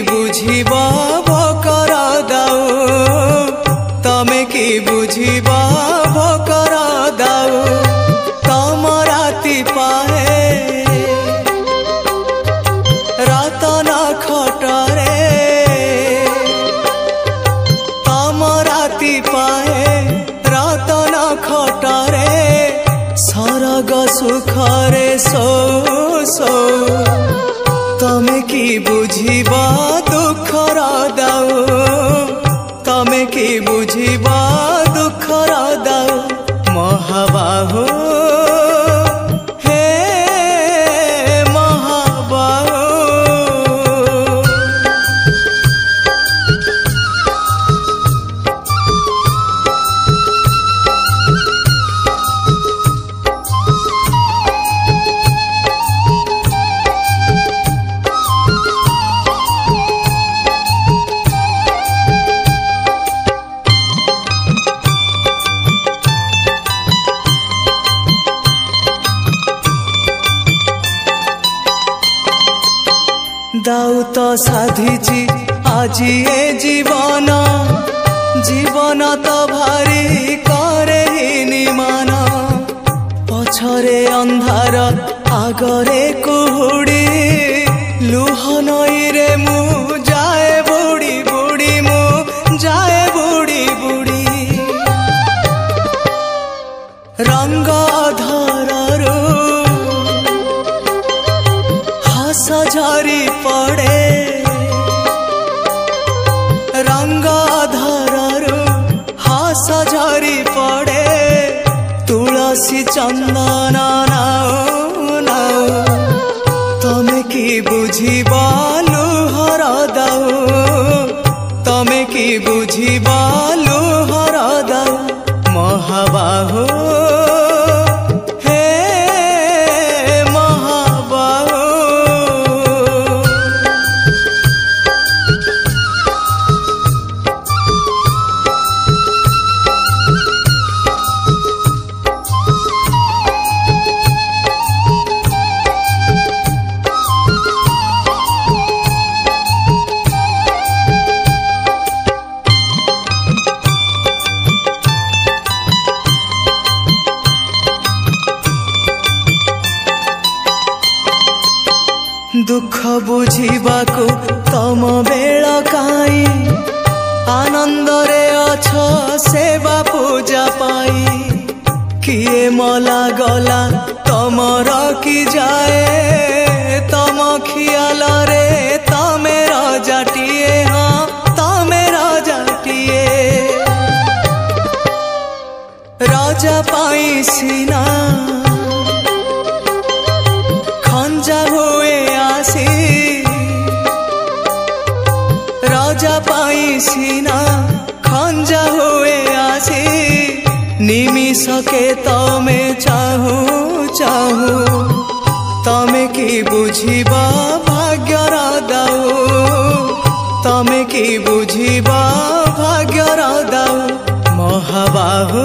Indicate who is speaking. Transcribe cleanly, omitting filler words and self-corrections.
Speaker 1: बुझिबा भकर दाऊ तमे की बुझिबा भकर दाऊ तम राति पाहे रतन खटरे तम राति पाहे रतन खटरे सरग सुखरे सो सो तमे की बुझिबा दुखर दाऊ तमे की बुझिबा दुखर दाऊ महाबाहु हे महाबाहु दाऊ तो साधिची आजी ए जीवन जीवन तो भारी करे निमान पछरे अंधार आगरे कुहुड़ी लुह नई रे मु जाए बुड़ी बुड़ी मु जाए बुड़ी बुड़ी रंग धररू हस झरी पड़े रंग धररू हस झरी पड़े तुलसी चंदन नाऊ नाऊ तमे की बुझिबा लुहर दाऊ तमे की बुझिबा लुहर दाऊ महाबाहु दुख बुझिबाकू तम बेल काई आनंद रे अछ सेवा पूजा पाई किए मला गला तम रखी जाए तम खियाल रे तमे रजाटिए हाँ तमे रजाटिए राजा पाई सीना खंजा हुए आसी राजा पाई सीना खंजा हुए आसी निमिष के तमे चाहू चाहू तमे की बुझिबा भाग्यर दाऊ तमे की बुझिबा भाग्यर दाऊ महाबाहु।